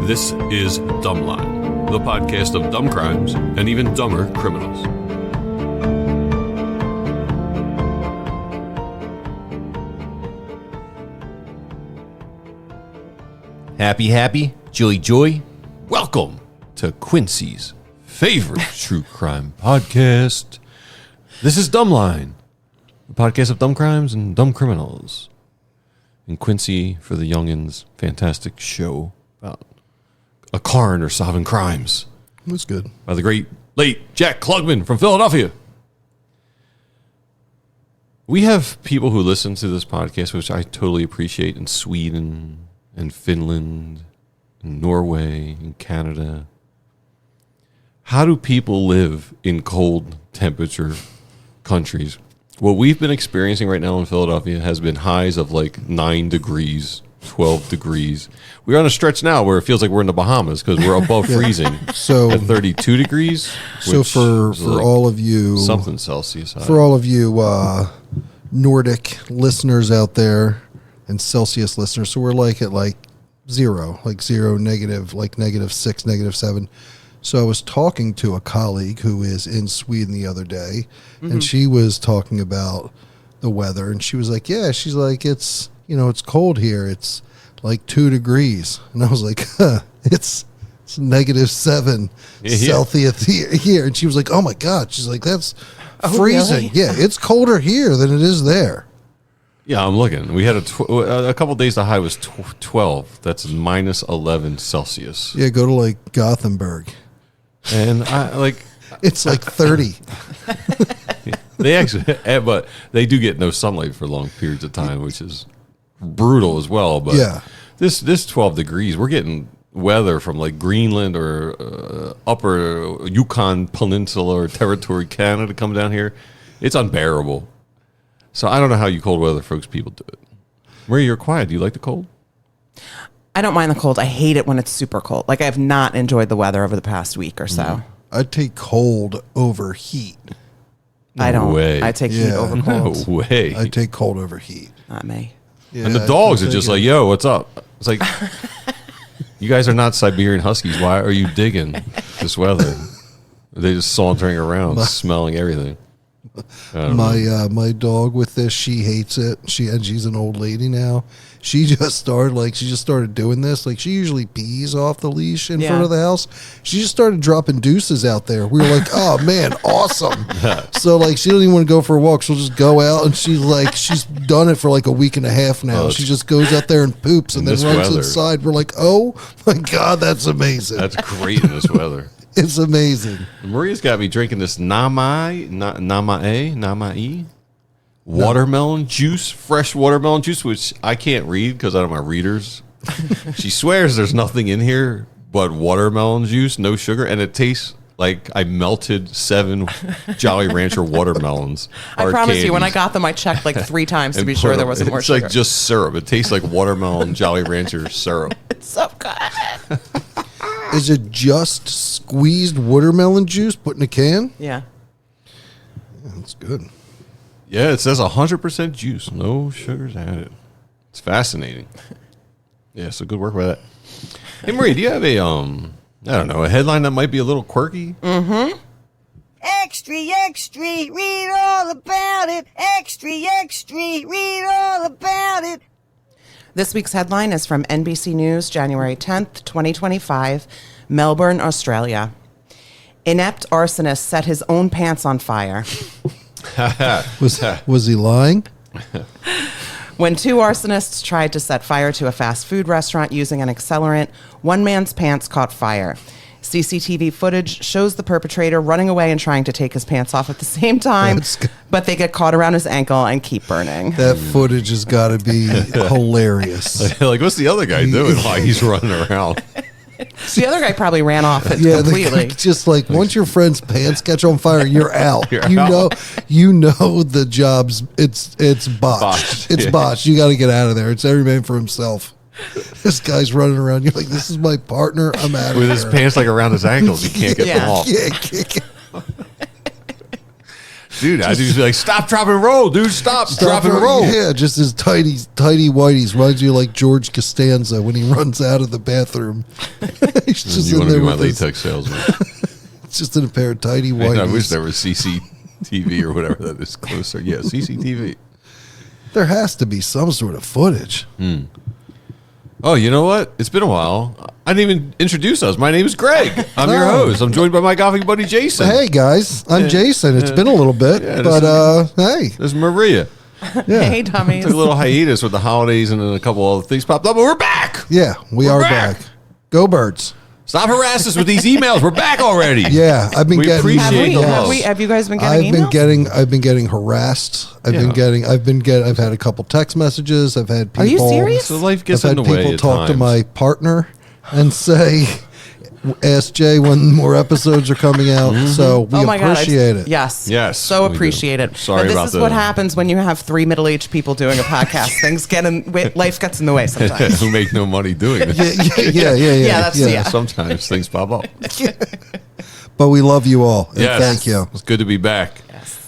This is Dumbline, the podcast of dumb crimes and even dumber criminals. Happy, joy. Welcome to Quincy's favorite true crime podcast. This is Dumbline, the podcast of dumb crimes and dumb criminals. And Quincy for the youngins' fantastic show about a coroner solving crimes. That's good. By the great late Jack Klugman from Philadelphia. We have people who listen to this podcast, which I totally appreciate, in Sweden and Finland and Norway and Canada. How do people live in cold temperature countries? What we've been experiencing right now in Philadelphia has been highs of like 9 degrees, 12 degrees. We're on a stretch now where it feels like we're in the Bahamas because we're above freezing So at 32 degrees. So for like all of you, something Celsius high. for all of you Nordic listeners out there and Celsius listeners, so we're like at like zero, negative, like -6, -7. So I was talking to a colleague who is in Sweden the other day, and she was talking about the weather, and she was like, yeah, she's like, it's cold here. It's like 2 degrees. And I was like, it's -7 Celsius here. And she was like, oh my God. She's like, that's freezing. Really? Yeah, it's colder here than it is there. Yeah, I'm looking. We had a couple days, the high was 12. That's -11 Celsius. Yeah, go to like Gothenburg. And I like... It's like 30. They actually, but they do get no sunlight for long periods of time, which is brutal as well. But Yeah. this 12 degrees, we're getting weather from like Greenland or upper Yukon Peninsula or Territory, Canada, come down here. It's unbearable. So I don't know how you cold weather folks people do it. Maria, you're quiet. Do you like the cold? I don't mind the cold. I hate it when it's super cold. Like, I have not enjoyed the weather over the past week or so. I'd take cold over heat. I don't. way. I take heat Yeah. over No cold. way. I'd take cold over heat. Not me. Yeah, And the I'd dogs are take just it. like, yo, what's up? It's like, you guys are not Siberian Huskies. Why are you digging this weather? They just sauntering around, smelling everything. My dog with this, she hates it. She's an old lady now. She just started doing this. Like, she usually pees off the leash in front of the house. She just started dropping deuces out there. We were like, oh man, awesome. So like, she doesn't even want to go for a walk. She'll just go out, and she's done it for like a week and a half now. She just goes out there and poops and then runs inside. We're like, oh my God, that's amazing. That's great in this weather. It's amazing. Maria's got me drinking this Namae watermelon juice, fresh watermelon juice, which I can't read because I don't have my readers. She swears there's nothing in here but watermelon juice, no sugar, and it tastes like I melted 7 Jolly Rancher watermelons. I promise you, when I got them, I checked like 3 times to be sure there wasn't more It's sugar. like just syrup. It tastes like watermelon Jolly Rancher syrup. It's so good. Is it just squeezed watermelon juice put in a can? Yeah. That's good. Yeah, it says 100% juice, no sugars added. It's fascinating. Yeah, so good work with that. Hey, Marie, do you have a headline that might be a little quirky? Mm-hmm. Extra, read all about it. Extra, read all about it. This week's headline is from NBC News, January 10th, 2025, Melbourne, Australia. Inept arsonist set his own pants on fire. Was he lying? When 2 arsonists tried to set fire to a fast food restaurant using an accelerant, one man's pants caught fire. CCTV footage shows the perpetrator running away and trying to take his pants off at the same time, but they get caught around his ankle and keep burning. That footage has got to be hilarious. Like, what's the other guy doing while he's running around? The other guy probably ran off it completely. Just like, once your friend's pants catch on fire, you're out. You're you out. know the job's it's botched. It's botched. You got to get out of there. It's every man for himself. This guy's running around. You're like, this is my partner. I'm out of here. With his pants like around his ankles, he can't get them off. Yeah. dude, I'd just be like, stop, drop, and roll, dude. Stop, drop, and roll. Yeah, just his tidy whities. Reminds you of like George Costanza when he runs out of the bathroom. He's just You in want to there be my with his, latex salesman. it's just in a pair of tidy Man, I wish whities. there was CCTV or whatever that is closer. Yeah, CCTV. There has to be some sort of footage. Oh, you know what? It's been a while. I didn't even introduce us. My name is Greg. I'm your Oh. host. I'm joined by my golfing buddy, Jason. Hey guys, I'm Jason. It's been a little bit, Yeah, but hey, This is Maria. yeah, Hey, dummies. Took a little hiatus with the holidays and then a couple other things popped up, but we're back. yeah, we We're are back. back. Go Birds. Stop harassing us with these emails. We're back already. Yeah, I've been We getting. appreciate the love. Have you guys been getting I've been getting harassed. I've had a couple text messages. I've had people. Are you serious? So life gets I've in had the way people at talk to times. my partner and say, "Ask Jay when more episodes are coming out." So we Oh my God. appreciate it. Yes. Yes, So we do. appreciate it. Sorry But this about is the- what happens when you have three middle-aged people doing a podcast. Things get life gets in the way sometimes. Who make no money doing it. Yeah. Sometimes things pop up. But we love you all. And Yes. thank you. It's good to be back.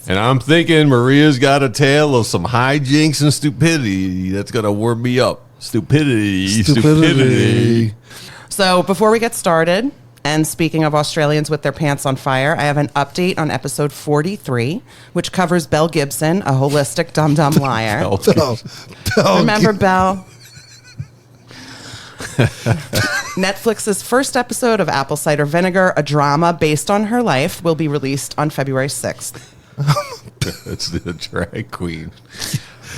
And I'm thinking Maria's got a tale of some hijinks and stupidity that's going to warm me up. Stupidity. So before we get started, and speaking of Australians with their pants on fire, I have an update on episode 43, which covers Belle Gibson, a holistic dum-dum liar. Remember Belle? Netflix's first episode of Apple Cider Vinegar, a drama based on her life, will be released on February 6th. It's the drag queen.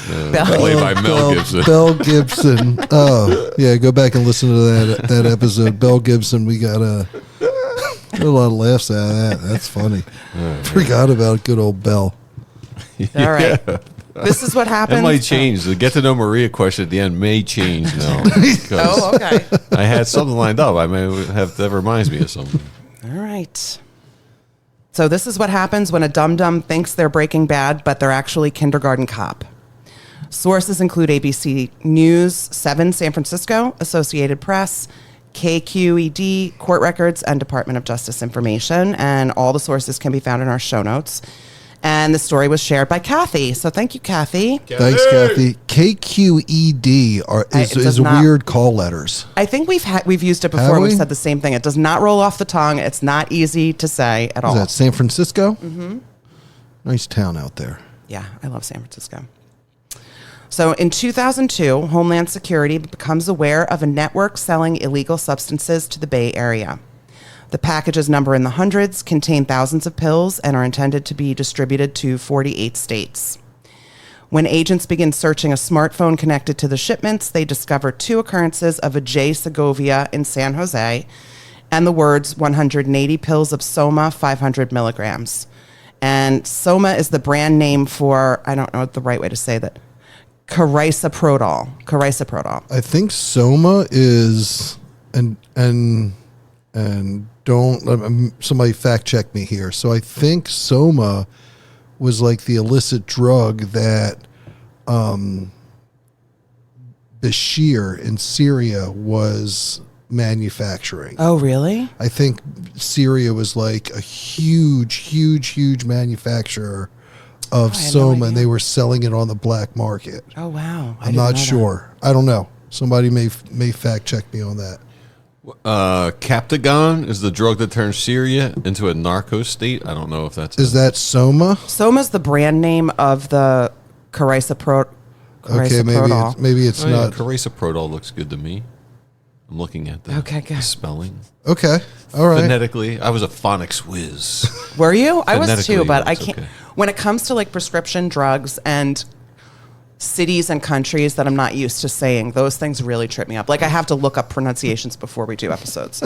Belle- Played by Mel Gibson. Belle Gibson. Oh, yeah. Go back and listen to that episode. Belle Gibson. We got a lot of laughs out of that. That's funny. Forgot about good old Belle. All right. This is what happens. That might change. The get to know Maria question at the end may change now. Because Oh, okay. I had something lined up. I may have that reminds me of something. All right. So this is what happens when a dum-dum thinks they're Breaking Bad, but they're actually Kindergarten Cop. Sources include ABC News, 7 San Francisco, Associated Press, KQED, court records, and Department of Justice information. And all the sources can be found in our show notes. And the story was shared by Kathy. So thank you, Kathy. Thanks, Kathy. KQED It does is not- weird call letters. I think we've used it before. Have We've we? said the same thing. It does not roll off the tongue. It's not easy to say at all. Is that San Francisco? Mm-hmm. Nice town out there. Yeah, I love San Francisco. So in 2002, Homeland Security becomes aware of a network selling illegal substances to the Bay Area. The packages number in the hundreds, contain thousands of pills, and are intended to be distributed to 48 states. When agents begin searching a smartphone connected to the shipments, they discover 2 occurrences of a J. Segovia in San Jose and the words 180 pills of Soma, 500 milligrams. And Soma is the brand name for, I don't know the right way to say that, Carisoprodol. I think Soma is and don't somebody fact check me here. So I think Soma was like the illicit drug that Bashir in Syria was manufacturing. Oh, really? I think Syria was like a huge manufacturer of I had no Soma, and idea. they were selling it on the black market. Oh, wow. I'm not sure. I don't know. Somebody may fact check me on that. Captagon is the drug that turns Syria into a narco state. I don't know if that's Is that Soma? Soma's the brand name of the Okay, Carisoprodol. maybe it's Oh, yeah, not. Carisoprodol looks good to me. I'm looking at the, Okay, good. the spelling. Okay, all right. Phonetically, I was a phonics whiz. Were you? I was too, Phonetically, but I it's can't. okay. When it comes to like prescription drugs and cities and countries that I'm not used to saying, those things really trip me up. Like I have to look up pronunciations before we do episodes.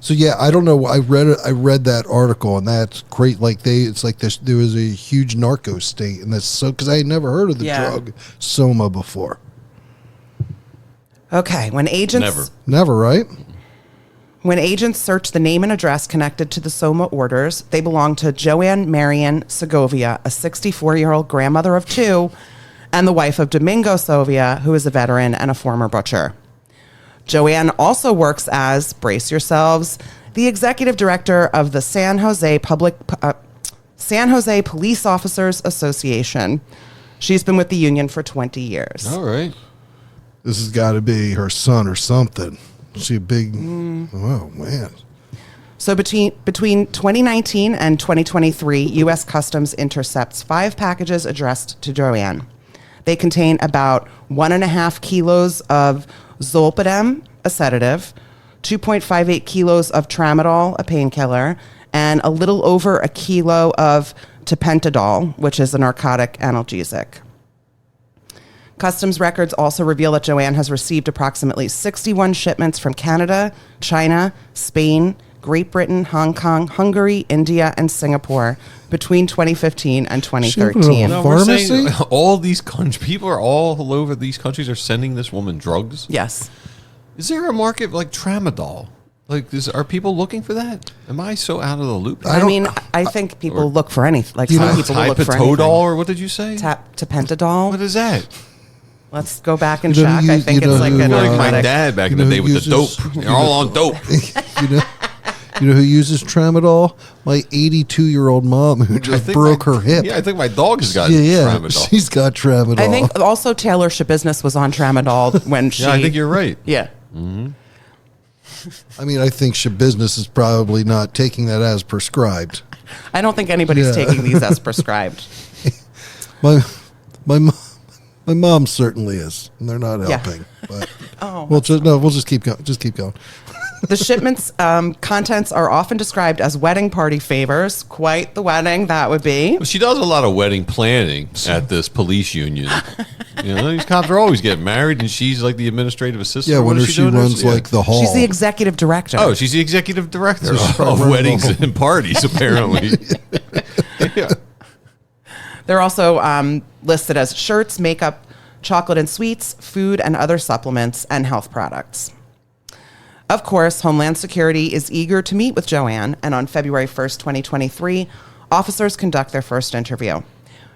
So yeah, I don't know. I read that article, and that's great. Like it's like there was a huge narco state, and that's so because I had never heard of the Yeah. drug Soma before. Okay, Never. Never, right? When agents search the name and address connected to the Soma orders, they belong to Joanne Marion Segovia, a 64-year-old grandmother of 2, and the wife of Domingo Segovia, who is a veteran and a former butcher. Joanne also works as, brace yourselves, the executive director of the San Jose San Jose Police Officers Association. She's been with the union for 20 years. All right. This has got to be her son or something. Is she a big... Oh, man. So between 2019 and 2023, U.S. Customs intercepts 5 packages addressed to Joanne. They contain about 1.5 kilos of zolpidem, a sedative, 2.58 kilos of tramadol, a painkiller, and a little over a kilo of tapentadol, which is a narcotic analgesic. Customs records also reveal that Joanne has received approximately 61 shipments from Canada, China, Spain, Great Britain, Hong Kong, Hungary, India, and Singapore between 2015 and 2013. No. We're Pharmacy? saying all these countries, people are all over these countries are sending this woman drugs. Yes. Is there a market like tramadol? Like, are people looking for that? Am I so out of the loop? I mean, I think people look for anything. Like, some people will look for anything. Typetodol, or what did you say? Tapentadol. What is that? Let's go back and You know check. who- I think you it's know like who, a Like my narcotic. dad back in You the know day who with the uses- dope. They're all on dope. You know who uses tramadol? My 82-year-old mom who just broke her hip. Yeah, I think my dog has got yeah. tramadol. She's got tramadol. I think also Taylor Shabusiness was on tramadol when she. Yeah, I think you're right. Yeah. I mean, I think Shabusiness is probably not taking that as prescribed. I don't think anybody's Yeah. taking these as prescribed. My mom certainly is, and they're not Yeah. helping. But Oh, we'll just keep going. Just keep going. The shipment's contents are often described as wedding party favors. Quite the wedding that would be. Well, she does a lot of wedding planning at this police union. You know, these cops are always getting married, and she's like the administrative assistant. Yeah, What whenever is she doing there? runs Yeah. like the hall. She's the executive director. Oh, she's the executive director she's probably of running weddings the whole- and parties, apparently. Yeah. They're also listed as shirts, makeup, chocolate and sweets, food and other supplements, and health products. Of course, Homeland Security is eager to meet with Joanne, and on February 1st, 2023, officers conduct their first interview.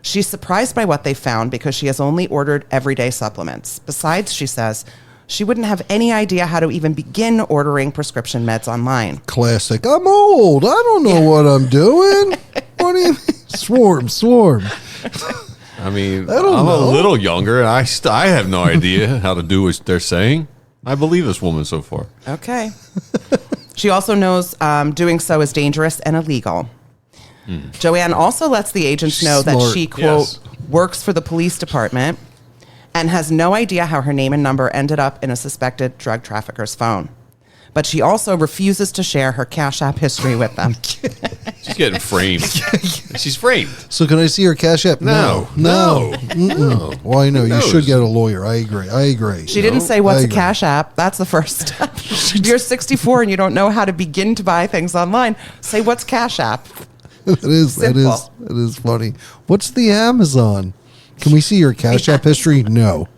She's surprised by what they found because she has only ordered everyday supplements. Besides, she says, she wouldn't have any idea how to even begin ordering prescription meds online. Classic. I'm old. I don't know what I'm doing. What do you mean? Swarm. I mean, I don't I'm know. a little younger, and I have no idea how to do what they're saying. I believe this woman so far. Okay. She also knows doing so is dangerous and illegal. Joanne also lets the agents know that Smart. she, quote, Yes. works for the police department and has no idea how her name and number ended up in a suspected drug trafficker's phone. But she also refuses to share her Cash App history with them. She's getting framed. She's framed. So can I see her Cash App? No. Mm-mm. Why no? You knows? should get a lawyer. I agree. She didn't say what's I a agree. Cash App. That's the first step. You're 64 and you don't know how to begin to buy things online. Say what's Cash App. It is funny. What's the Amazon? Can we see your Cash App history? No.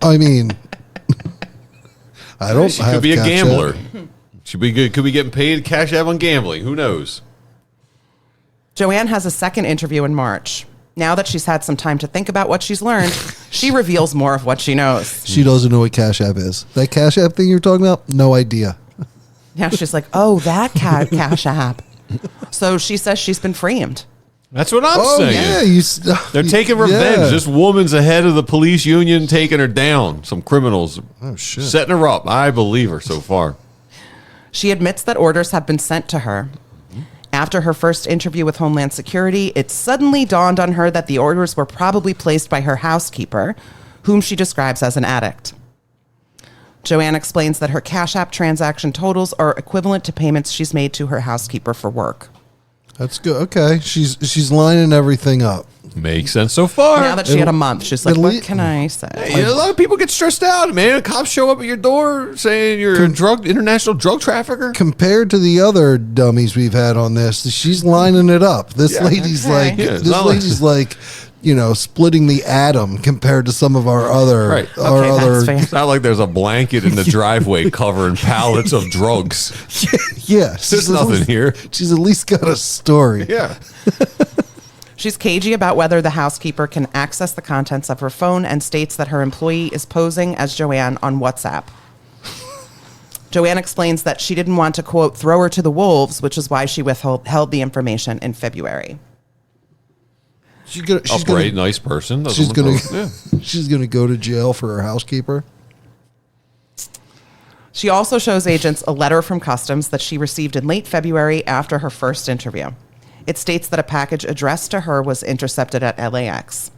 I mean, I don't She have could be a Cash gambler. App. Should be good. Could be getting paid cash app on gambling. Who knows? Joanne has a second interview in March. Now that she's had some time to think about what she's learned, she reveals more of what she knows. She doesn't know what Cash App is. That Cash App thing you're talking about? No idea. Now she's like, oh, that Cash App. So she says she's been framed. That's what I'm saying. Yeah, They're taking revenge. Yeah. This woman's ahead of the police union, taking her down. Some criminals Oh shit. setting her up. I believe her so far. She admits that orders have been sent to her. After her first interview with Homeland Security, it suddenly dawned on her that the orders were probably placed by her housekeeper, whom she describes as an addict. Joanne explains that her Cash App transaction totals are equivalent to payments she's made to her housekeeper for work. That's good. Okay, she's lining everything up. Makes sense so far. Now that she had a month, she's like, it'll- what can I say? You know, a lot of people get stressed out, man. Cops show up at your door saying you're a international drug trafficker. Compared to the other dummies we've had on this, she's lining it up. This lady's Okay. like, Yeah, it's this not like- lady's like, you know, splitting the atom compared to some of our other, Right. our Okay, other. that's fair. It's not like there's a blanket in the driveway covering pallets of drugs. Yeah, There's she's at nothing least- here. She's at least got a story. Yeah. She's cagey about whether the housekeeper can access the contents of her phone and states that her employee is posing as Joanne on WhatsApp. Joanne explains that she didn't want to, quote, throw her to the wolves, which is why she held the information in February. She's Upright, nice person. She's gonna go to jail for her housekeeper. She also shows agents a letter from Customs that she received in late February after her first interview. It states that a package addressed to her was intercepted at LAX.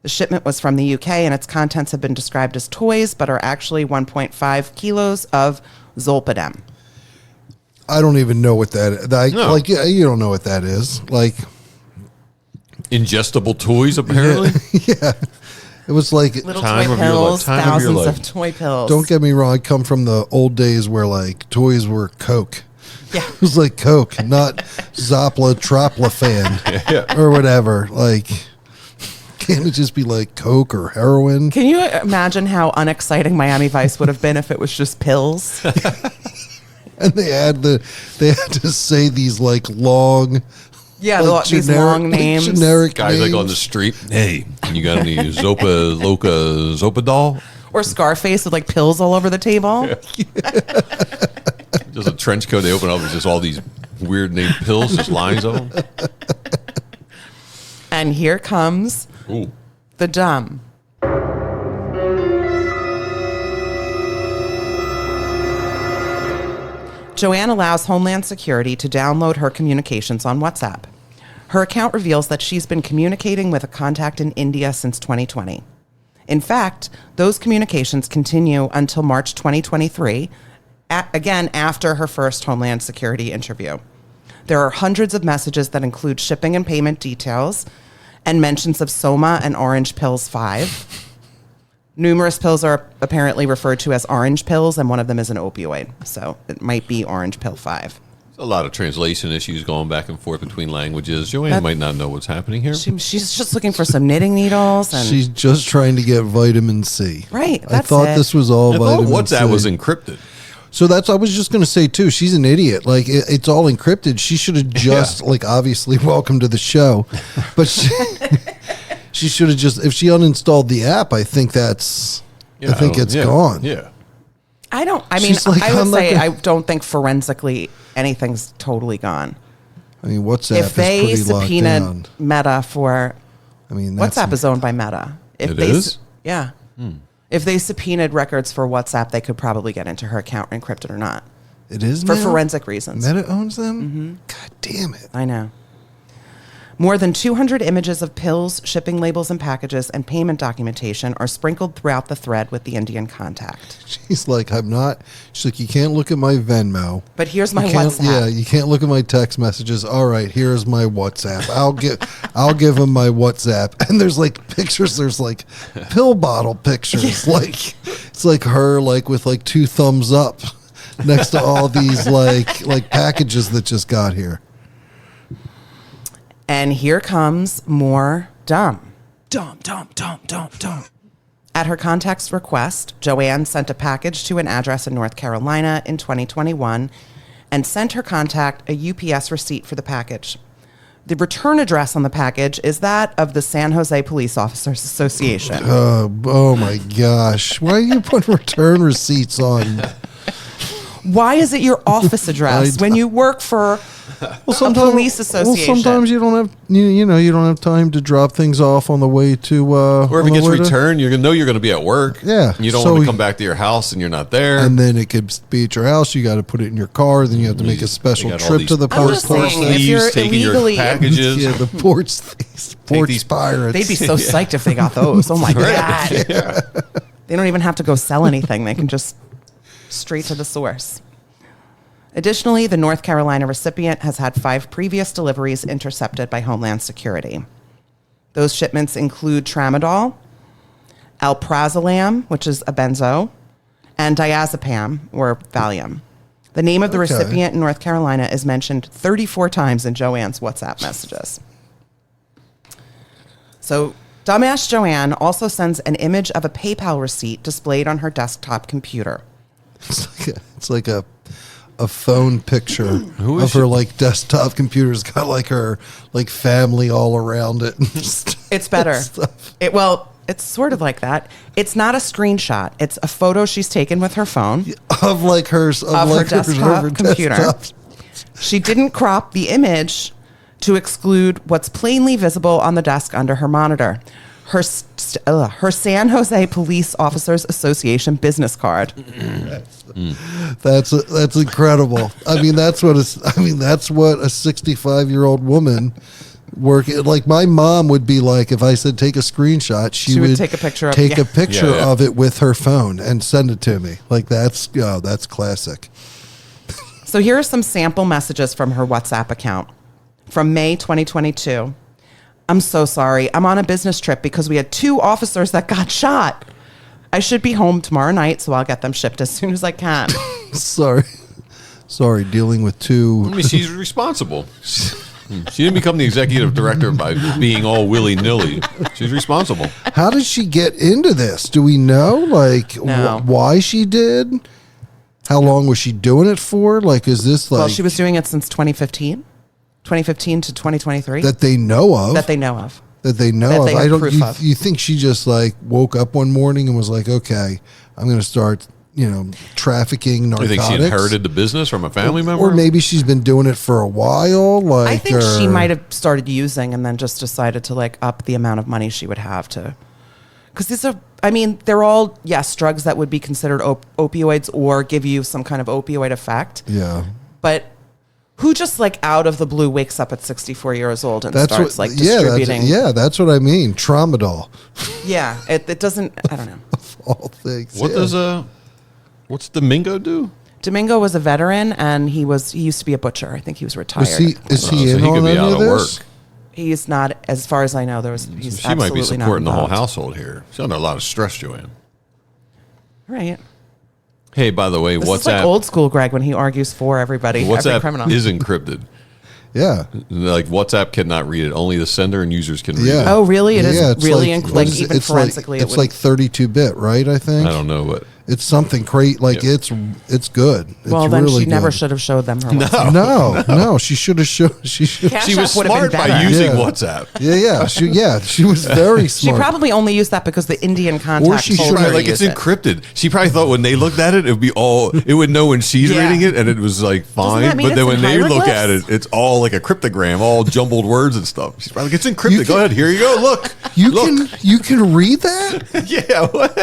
The shipment was from the UK, and its contents have been described as toys, but are actually 1.5 kilos of zolpidem. I don't even know what that is. No. Like, you don't know what that is. Like, ingestible toys, apparently. yeah. It was like, Little Time toy of your life. pills, Time of your thousands life. of toy pills. don't get me wrong, I come from the old days where like toys were Coke. Yeah. It was like Coke, not Zopla Troplafan or whatever. Like, can't it just be like Coke or heroin? Can you imagine how unexciting Miami Vice would have been if it was just pills? And they had to say these like long, Yeah, like these long names. generic Guys names. like on the street. Hey, you got any Zopadol? Or Scarface with like pills all over the table. Just a trench coat. They open up. It's just all these weird named pills, just lines of them. And here comes Ooh. the dumb. Joanne allows Homeland Security to download her communications on WhatsApp. Her account reveals that she's been communicating with a contact in India since 2020. In fact, those communications continue until March 2023, again after her first Homeland Security interview. There are hundreds of messages that include shipping and payment details and mentions of Soma and Orange Pills 5. Numerous pills are apparently referred to as orange pills, and one of them is an opioid. So it might be Orange Pill 5. A lot of translation issues going back and forth between languages. Joanne might not know what's happening here. She's just looking for some knitting needles. And She's just trying to get vitamin C. Right, I that's thought it. this was all I thought vitamin C. WhatsApp was encrypted. So that's, I was just going to say too, she's an idiot. Like it's all encrypted. She should have just like, obviously welcome to the show, but she should have just, if she uninstalled the app, I think it's gone. Yeah. I mean, She's like, I would I'm not say gonna- I don't think forensically anything's totally gone. I mean, WhatsApp If they is pretty locked subpoenaed down. Meta for, I mean, that's WhatsApp is owned by Meta. If It they, is? Yeah. If they subpoenaed records for WhatsApp, they could probably get into her account, encrypted or not, It is for now? forensic reasons. Meta owns them? God damn it. I know. More than 200 images of pills, shipping labels and packages, and payment documentation are sprinkled throughout the thread with the Indian contact. She's like, she's like, you can't look at my Venmo. But here's my You can't- WhatsApp. Yeah, you can't look at my text messages. All right, here's my WhatsApp. I'll give him my WhatsApp. And there's like pictures. There's like pill bottle pictures. Like it's like her like with like 2 thumbs up next to all these like packages that just got here. And here comes more dumb. Dumb. At her contact's request, Joanne sent a package to an address in North Carolina in 2021 and sent her contact a UPS receipt for the package. The return address on the package is that of the San Jose Police Officers Association. Oh my gosh! Why are you putting return receipts on? Why is it your office address when you work for a police association? Well, sometimes you don't have you don't have time to drop things off on the way to. Or if it gets returned, you're going to be at work. Yeah. You don't So want to come back to your house and you're not there. and then it could be at your house. You got to put it in your car. Then you have to make a special They got all trip these to the I'm post just saying, office. if you're taking illegally- your packages. Yeah, the ports these- pirates. They'd be so psyched if they got those. Oh my God. They don't even have to go sell anything. They can just straight to the source. Additionally, the North Carolina recipient has had 5 previous deliveries intercepted by Homeland Security. Those shipments include tramadol, alprazolam, which is a benzo, and diazepam, or Valium. The name of the Okay. recipient in North Carolina is mentioned 34 times in Joanne's WhatsApp messages. So, dumbass Joanne also sends an image of a PayPal receipt displayed on her desktop computer. It's like a phone picture Who is of her like desktop computer's got like her like family all around it. It's better. Stuff. It's sort of like that. It's not a screenshot. It's a photo she's taken with her phone of like her desktop computer. Desktop. She didn't crop the image to exclude what's plainly visible on the desk under her monitor. Her San Jose Police Officers Association business card. That's incredible. I mean, that's what a 65-year-old woman working. Like my mom would be like, if I said take a screenshot, she would take a picture of of it with her phone and send it to me. Like that's classic. So here are some sample messages from her WhatsApp account from May 2022. I'm so sorry. I'm on a business trip because we had 2 officers that got shot. I should be home tomorrow night, so I'll get them shipped as soon as I can. Sorry, dealing with 2. I mean, she's responsible. She didn't become the executive director by being all willy-nilly. She's responsible. How did she get into this? Do we know? Like, No. why she did? How long was she doing it for? Like, is this like... Well, she was doing it since 2015 to 2023. That they know of? That they know of. That they know That of. they have I don't. proof of. You think she just like woke up one morning and was like, "Okay, I'm going to start, trafficking You narcotics." think she inherited the business from a family member? Or maybe she's been doing it for a while. Like, I think she might have started using and then just decided to like up the amount of money she would have to. Because these are, I mean, they're all, yes, drugs that would be considered opioids or give you some kind of opioid effect. Yeah. But who just like out of the blue wakes up at 64 years old and starts like distributing? That's what I mean. Tramadol. Yeah, it doesn't, I don't know. Of all things. What what's Domingo do? Domingo was a veteran and he used to be a butcher. I think he was retired. Is he So in he on could be any out of of this? work. He's not, as far as I know, he's She might be absolutely not supporting the whole involved. household here. She's under a lot of stress, Joanne. Right. Hey, by the way, This WhatsApp is like old school Greg when he argues for everybody, every WhatsApp criminal. is encrypted. Yeah. Like WhatsApp cannot read it. Only the sender and users can read Yeah. it. Oh, really? It is it's really what is it? even It's forensically. It's like 32-bit, right? I think. I don't know, but It's something great. Like Yep. it's good. It's well, then really she never good. should have showed them her. No. WhatsApp. No, she should have shown. She should. Cash she App was would have been smart by better. using Yeah. WhatsApp. She was very She smart. probably only used that because the Indian contact she told should her have- to Like it's use it. encrypted. She probably thought when they looked at it, it would be all. It would know when she's Yeah. reading it, and it was like fine. that mean But then it's when in they look at hieroglyphs? it, it's all like a cryptogram, all jumbled words and stuff. She's probably like, it's encrypted. You Go can- ahead. Here you go. Look. You Look. can read that. Yeah. What?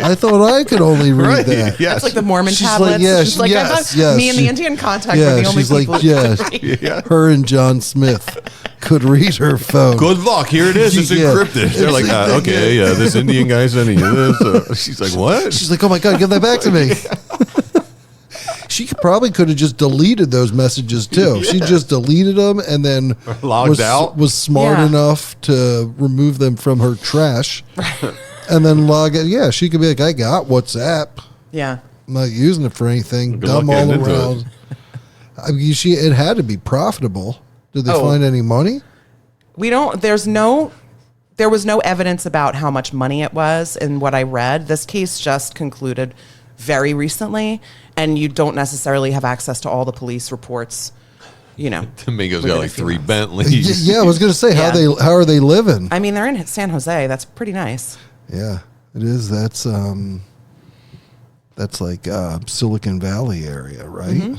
I thought I could only read Right. that. Yes. It's like the Mormon She's like, tablets. yeah, She's like, I yes, thought yes, me and the she- Indian contact were the only she's like, people. yeah, Yeah. her and John Smith could read her phone. Good luck. Here it is. It's Yeah. encrypted. They're like, okay, yeah, this Indian guy sending you this. She's like, what? She's like, oh my God, give that back to me. She probably could have just deleted those messages too. She just deleted them and then Logged out? was smart Yeah. enough to remove them from her trash and then log it. Yeah, she could be like, I got WhatsApp. Yeah. I'm not using it for anything. Good Dumb luck all getting into around. I mean, it had to be profitable. Did they Oh. find any money? There was no evidence about how much money it was in what I read. This case just concluded very recently, and you don't necessarily have access to all the police reports, Domingo's within got a like few 3 months. Bentleys. Yeah, I was going to say Yeah. how are they living? I mean, they're in San Jose. That's pretty nice. Yeah, it is. That's like Silicon Valley area, right? Mm-hmm.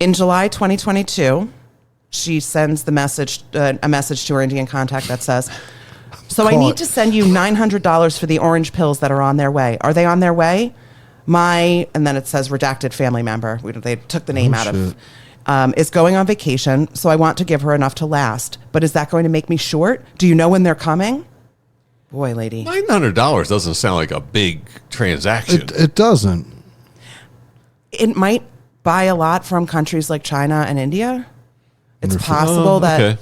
In July 2022, she sends a message to her Indian contact that says, so I Caught. need to send you $900 for the orange pills that are on their way. Are they on their way? And then it says redacted family member. They took the name out shit. of. Is going on vacation, so I want to give her enough to last. But is that going to make me short? Do you know when they're coming? Boy, lady. $900 doesn't sound like a big transaction. It doesn't. It might buy a lot from countries like China and India. It's possible that, Okay.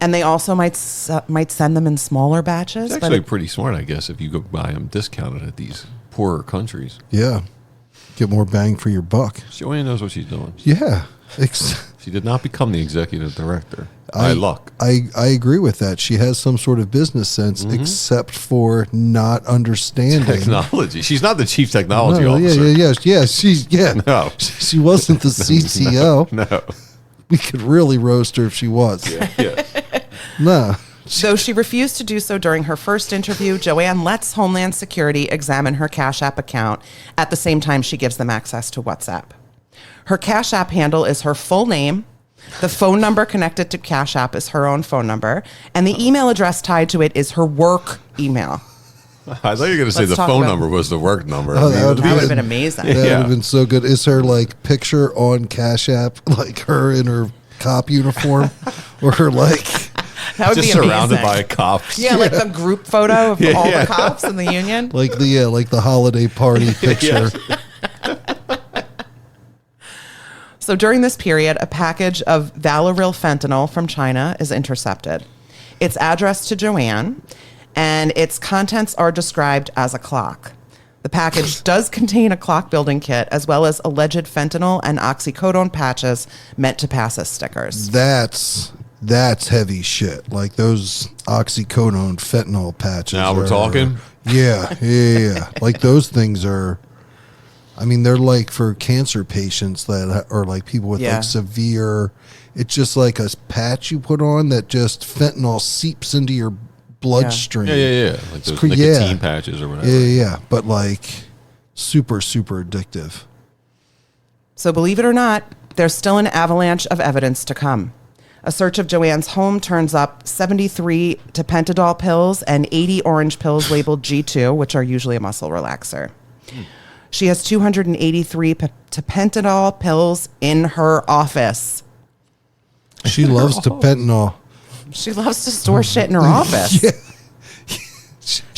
and they also might send them in smaller batches. It's but actually pretty smart, I guess, if you go buy them discounted at these poorer countries. Yeah, get more bang for your buck. Joanne knows what she's doing. Yeah, She did not become the executive director by luck. I agree with that. She has some sort of business sense, except for not understanding Technology. She's not the chief technology No, officer. No. She wasn't the CTO. No. We could really roast her if she was. Yeah. No. Though she refused to do so during her first interview, Joanne lets Homeland Security examine her Cash App account at the same time she gives them access to WhatsApp. Her Cash App handle is her full name. The phone number connected to Cash App is her own phone number, and the email address tied to it is her work email. I thought you were going to say Let's the talk phone about- number was the work number. Oh, that That would have been amazing. That would Yeah. have been so good. Is her like picture on Cash App, like her in her cop uniform, or her like? That would just be amazing. surrounded by cops. Yeah, like the group photo of all yeah. the cops in the union. Like the holiday party picture. So during this period, a package of Valoril fentanyl from China is intercepted. It's addressed to Joanne, and its contents are described as a clock. The package does contain a clock building kit, as well as alleged fentanyl and oxycodone patches meant to pass as stickers. That's heavy shit. Like those oxycodone fentanyl patches. Now we're are- talking? Yeah. Like those things are. I mean, they're like for cancer patients that are like people with Yeah. like severe. It's just like a patch you put on that just fentanyl seeps into your bloodstream. Yeah. Like those cra- nicotine yeah. patches or whatever. Yeah. But like super, super addictive. So believe it or not, there's still an avalanche of evidence to come. A search of Joanne's home turns up 73 tapentadol pills and 80 orange pills labeled G2, which are usually a muscle relaxer. She has 283 tapentadol pills in her office. She loves tapentadol. She loves to store shit in her office.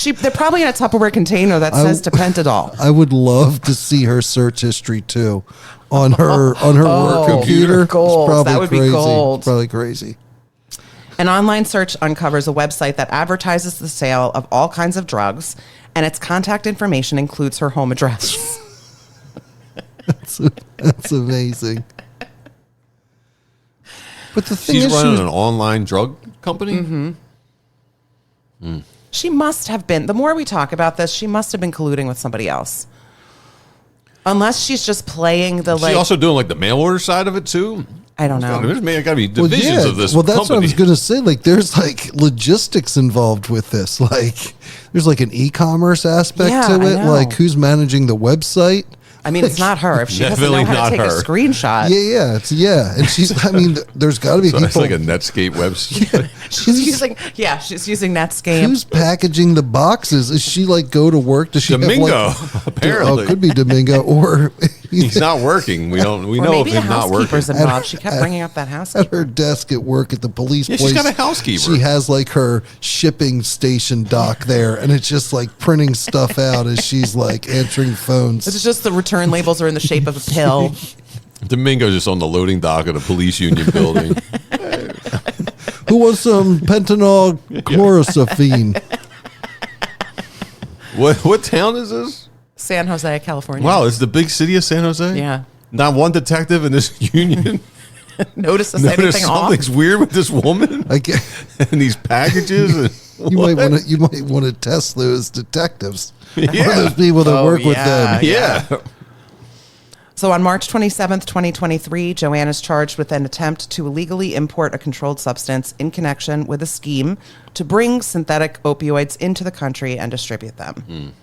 They're probably in a Tupperware container that says tapentadol. I would love to see her search history too on her work computer. gold. It's probably That would be crazy. gold. Probably crazy. An online search uncovers a website that advertises the sale of all kinds of drugs, and its contact information includes her home address. That's amazing. But the thing She's is, running an online drug company? Mm-hmm. She must have been, the more we talk about this, she must have been colluding with somebody else. Unless she's just playing the, Is like, she also doing like the mail order side of it too? I don't know. There's got to be divisions of this Well, that's company. what I was going to say. Like, there's like logistics involved with this. Like, there's like an e-commerce aspect Yeah, to I it. know. Like, who's managing the website? I mean, it's not her. If she doesn't know Definitely how to not take a her. screenshot, Yeah. And she's. I mean, there's got to be So people. it's like a Netscape website. she's using Netscape. Who's packaging the boxes? Is she like go to work? Does she Domingo, have like? apparently. Oh, could be Domingo or He's not working. We know or if maybe a he's not working. housekeeper's involved. She kept bringing up that at housekeeper. her desk at work at the police Yeah, place. she's got a housekeeper. She has like her shipping station dock there, and it's just like printing stuff out as she's like answering phones. It's just the return labels are in the shape of a pill. Domingo's just on the loading dock of the police union building. Who wants some pentanol chlorosaphine? What town is this? San Jose, California. Wow, it's the big city of San Jose? Yeah. Not one detective in this union Notices noticed anything off? something's weird with this woman I guess and these packages. And you might what? want to test those detectives. Yeah. Or those people that Oh, work with yeah. them. Yeah. So on March 27th, 2023, Joanne is charged with an attempt to illegally import a controlled substance in connection with a scheme to bring synthetic opioids into the country and distribute them.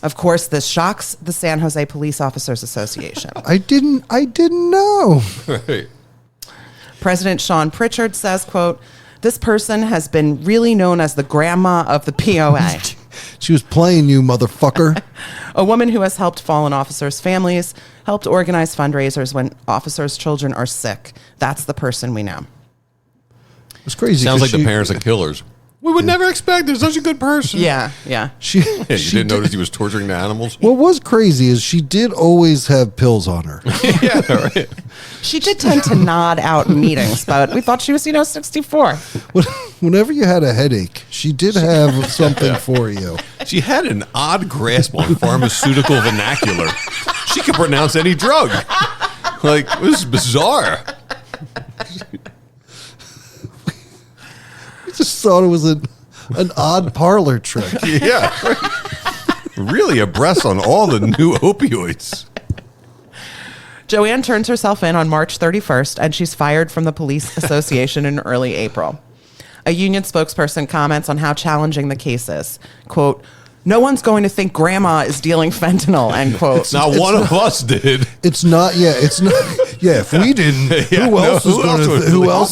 Of course, this shocks the San Jose Police Officers Association. I didn't know. Right. President Sean Pritchard says, quote, "This person has been really known as the grandma of the POA. She was playing you, motherfucker. A woman who has helped fallen officers' families, helped organize fundraisers when officers' children are sick. That's the person we know." It's crazy. Sounds 'cause like the parents of killers. We would never expect there's such a good person. Yeah. She, Yeah, you she didn't did- notice he was torturing the animals? What was crazy is she did always have pills on her. Yeah, right. She did tend to nod out in meetings, but we thought she was, 64. Whenever you had a headache, she did have something for you. She had an odd grasp on pharmaceutical vernacular. She could pronounce any drug. Like, it was bizarre. I just thought it was an odd parlor trick. Yeah. Really abreast on all the new opioids. Joanne turns herself in on March 31st, and she's fired from the police association in early April. A union spokesperson comments on how challenging the case is. Quote, "No one's going to think grandma is dealing fentanyl," end quote. Not one of us did. It's not. Yeah, it's not. Yeah, if we didn't, Yeah, who else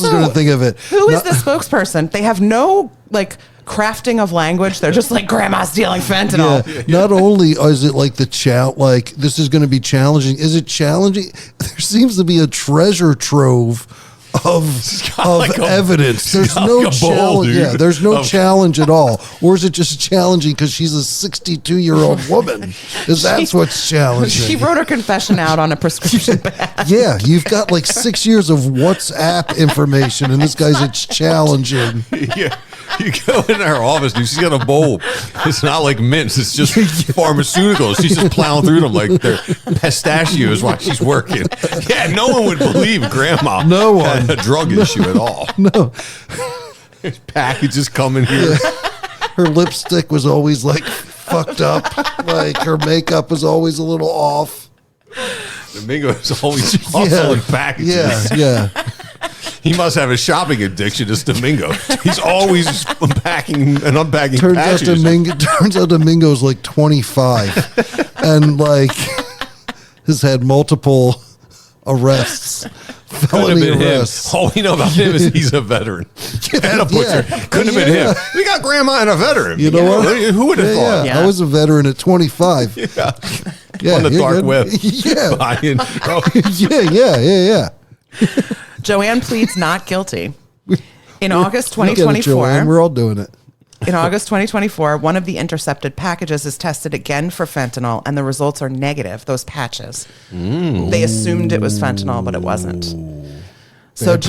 is going to think of it? Who is the spokesperson? They have no like crafting of language. They're just like, grandma's dealing fentanyl. Yeah. Not only is it like like this is going to be challenging. Is it challenging? There seems to be a treasure trove of like evidence. There's like no a bowl, challenge. dude. Yeah, there's no challenge at all. Or is it just challenging because she's a 62-year-old woman? Because that's what's challenging. She wrote her confession out on a prescription pad. Yeah, you've got like 6 years of WhatsApp information, and this guy's it's challenging. Yeah. You go in her office, dude. She's got a bowl. It's not like mints. It's just pharmaceuticals. She's just plowing through them like they're pistachios while she's working. Yeah, no one would believe grandma No one. had a drug issue at all. No. Packages coming here. Her lipstick was always like fucked up. Like her makeup was always a little off. Domingo is always hustling packages. Yeah. He must have a shopping addiction. It's Domingo. He's always unpacking and unpacking Turns packages. out Domingo's like 25 and like has had multiple arrests. Couldn't have Felony been arrests. him. All we know about him is he's a veteran and a butcher. Yeah. Couldn't have been him. We got grandma and a veteran. You know what? Who would have thought? Yeah. I was a veteran at 25. Yeah. On the you're dark good. web. Yeah. Buying. Yeah. Joanne pleads not guilty. In August We get it, Joanne. 2024, We're all doing it. in August 2024, one of the intercepted packages is tested again for fentanyl, and the results are negative. Those patches. They assumed it was fentanyl, but it wasn't. So, That's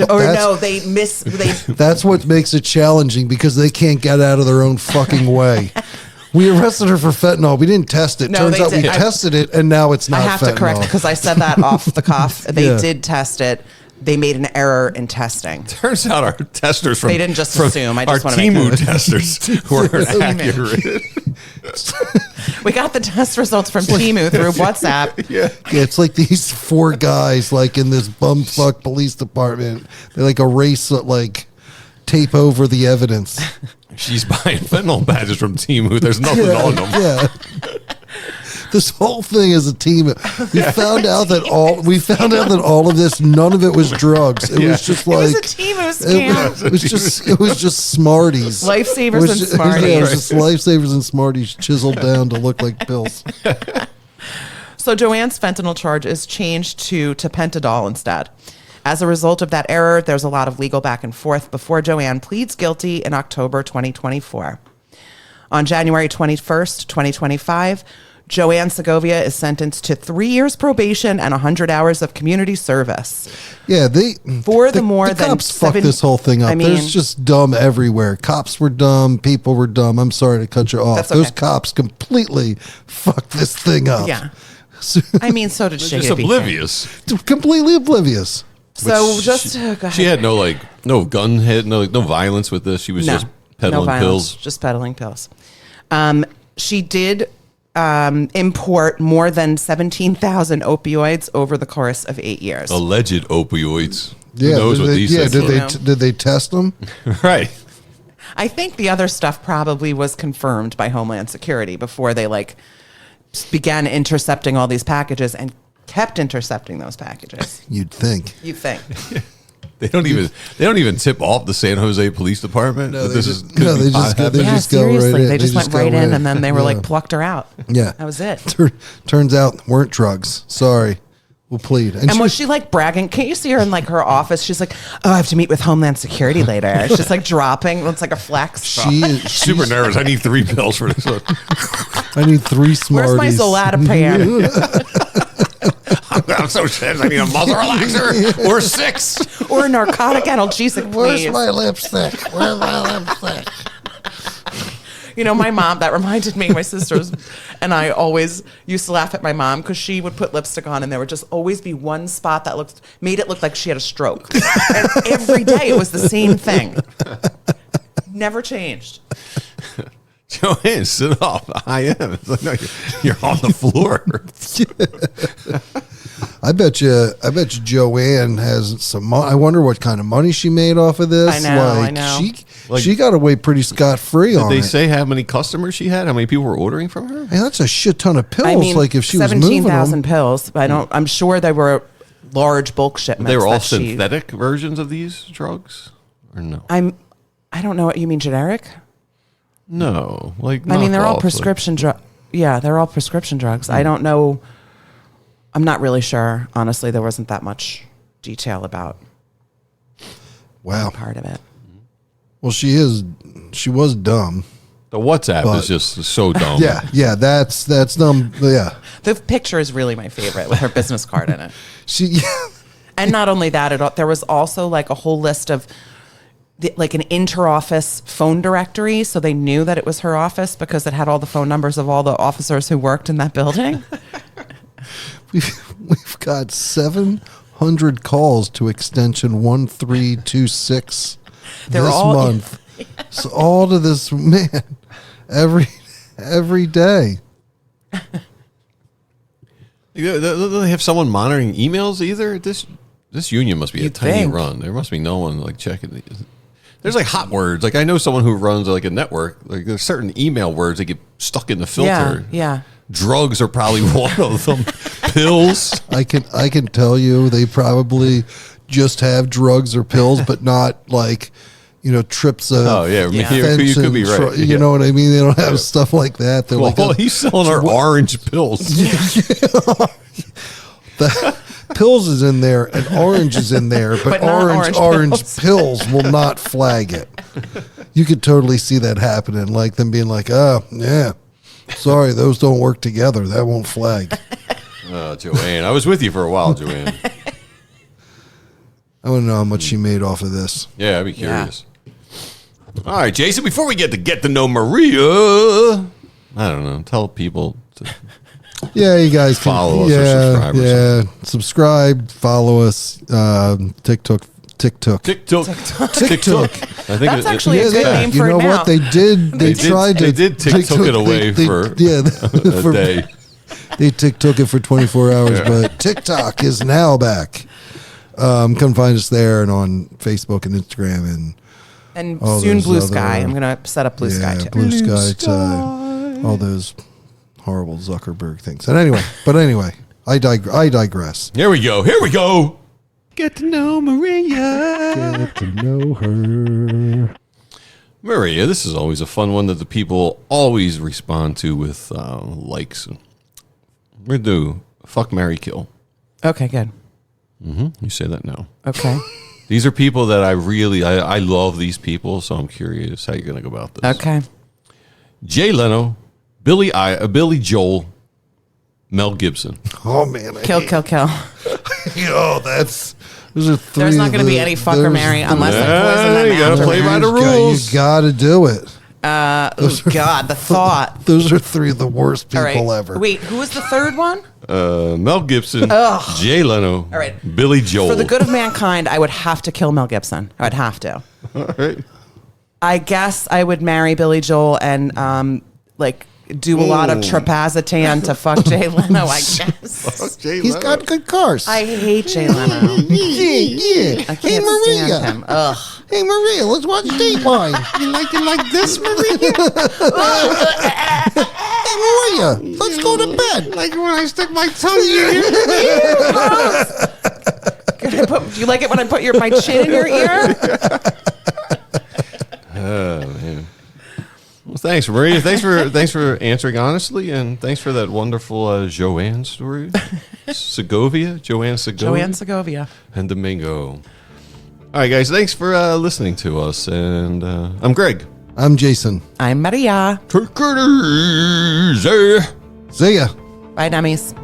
what makes it challenging because they can't get out of their own fucking way. We arrested her for fentanyl. We didn't test it. No, Turns they out we did. tested it, and now it's not I have fentanyl. to correct because I said that off the cuff. They Yeah. did test it. They made an error in testing. Turns out our testers from They didn't just from assume. I just our wanna make Timu that- testers weren't accurate. We got the test results from Timu through WhatsApp. Yeah. Yeah, it's like these four guys, like in this bumfuck police department. They like erase, like tape over the evidence. She's buying fentanyl badges from Timu. There's nothing on them. Yeah. This whole thing is a team. We found out that all of this, none of it was drugs. It was just It was like a Timu scam. it was just Smarties. Lifesavers It was and ju- Smarties. Yeah, it was just Lifesavers and Smarties chiseled down to look like pills. So Joanne's fentanyl charge is changed to tapentadol instead. As a result of that error, there's a lot of legal back and forth before Joanne pleads guilty in October 2024. On January 21st, 2025, Joanne Segovia is sentenced to 3 years probation and 100 hours of community service. Yeah, the cops fucked this whole thing up. I mean, There's just dumb everywhere. Cops were dumb. People were dumb. I'm sorry to cut you off. That's okay. Those cops completely fucked this thing up. Yeah. I mean, so did Shady. Just oblivious. Completely oblivious. So Which just go ahead. she had no gun hit, no violence with this. She was just peddling violence, pills. Just peddling pills. She did import more than 17,000 opioids over the course of 8 years. Alleged opioids. Yeah, Who knows what these did they test them? Right. I think the other stuff probably was confirmed by Homeland Security before they began intercepting all these packages and kept intercepting those packages. You'd think. You think? They don't even tip off the San Jose Police Department. No, that they this just- is gonna no, be they just pot go- happening? they Yeah, just go right seriously. in. They just went right in and then they were Yeah. plucked her out. Yeah. That was it. Turns out weren't drugs. Sorry. We'll plead. And was she bragging? Can't you see her in her office? She's like, "Oh, I have to meet with Homeland Security later." She's just dropping. It's like a flex. Super nervous. I need 3 pills for this one. I need 3 Smarties. Where's my Zolazepam? I'm so tense. I need a muscle relaxer or 6. Or a narcotic analgesic, please. Where's my lipstick? Where's my lipstick? My mom, that reminded me, my sisters and I always used to laugh at my mom because she would put lipstick on and there would just always be one spot that made it look like she had a stroke. And every day it was the same thing. Never changed. Joanne, sit off. I am. It's like, no, you're on the floor. I bet you Joanne has some. I wonder what kind of money she made off of this. I know. She got away pretty scot free on it. Did they say how many customers she had? How many people were ordering from her? Hey, that's a shit ton of pills. I mean, like if she was moving 17,000 them. pills. I'm sure they were large bulk shipments. They were all that she- synthetic versions of these drugs, or no? I don't know what you mean. Generic? No, like I mean, they're all knockoffs, prescription drugs. Yeah, they're all prescription drugs. I don't know. I'm not really sure. Honestly, there wasn't that much detail about Wow. part of it. Well, she was dumb. The WhatsApp But- is just so dumb. Yeah, that's dumb. Yeah, The picture is really my favorite with her business card in it. she. And not only that, there was also like a whole list of like an inter-office phone directory, so they knew that it was her office because it had all the phone numbers of all the officers who worked in that building. We've got 700 calls to extension 1326 They're this all- month. So all to this man every day. They have someone monitoring emails either. This union must be a You'd tiny think. run. There must be no one like checking these. There's like hot words. Like I know someone who runs like a network. Like there's certain email words that get stuck in the filter. Yeah. Drugs are probably one of them. Pills. I can tell you they probably just have drugs or pills, but not like, trips of Oh yeah, Yeah. you could be right. You know what I mean? They don't have stuff like that. They're Well, like he's selling our orange pills. the pills is in there and orange is in there, but, But not orange pills will not flag it. You could totally see that happening, like them being like, "Oh, yeah, sorry, those don't work together. That won't flag." Oh, Joanne, I was with you for a while, Joanne. I want to know how much she made off of this. Yeah, I'd be curious. All right, Jason, before we get to know Maria, I don't know, tell people to Yeah, you guys can Follow us or subscribe or Yeah, subscribe, follow us. TikTok. TikTok. I think That's actually a Yeah, good yeah. name You for know it now. what they did? They tried to. They did TikTok it away for a day. They TikTok it for 24 hours, but TikTok is now back. Come find us there and on Facebook and Instagram And all soon those Blue other- Sky. I'm going to set up Blue Sky too. Blue Sky, all those horrible Zuckerberg things. And anyway, I digress. Here we go. Get to know Maria. Get to know her. Maria, this is always a fun one that the people always respond to with likes. We're going to do fuck, marry, kill. Okay, good. You say that now. Okay. These are people that I love these people, so I'm curious how you're going to go about this. Okay. Jay Leno, Billy Joel, Mel Gibson. Oh man, Kill. those are three. There's not of going to be the- any fuck or there's- marry unless Yeah, I poison them you gotta after. play by the rules. You got to do it. Oh, God, the thought. Those are three of the worst All people right. ever. Wait, who was the third one? Mel Gibson, Jay Leno, All right. Billy Joel. For the good of mankind, I would have to kill Mel Gibson. I would have to. All right. I guess I would marry Billy Joel and do a lot of trapazatan to fuck Jay Leno, I guess. Jay He's Leno. got good cars. I hate Jay Leno. yeah. I can't stand him. Ugh. Hey Maria, let's watch Dateline. you like this, Maria? Hey Maria, let's go to bed. Like when I stick my tongue in. Do you like it when I put my chin in your ear? Oh man. Well, thanks, Maria. Thanks for answering honestly, and thanks for that wonderful Joanne story. Joanne Segovia, Joanne Segovia. and Domingo. All right, guys. Thanks for listening to us, and I'm Greg. I'm Jason. I'm Maria. Take it easy. See ya. Bye, dummies.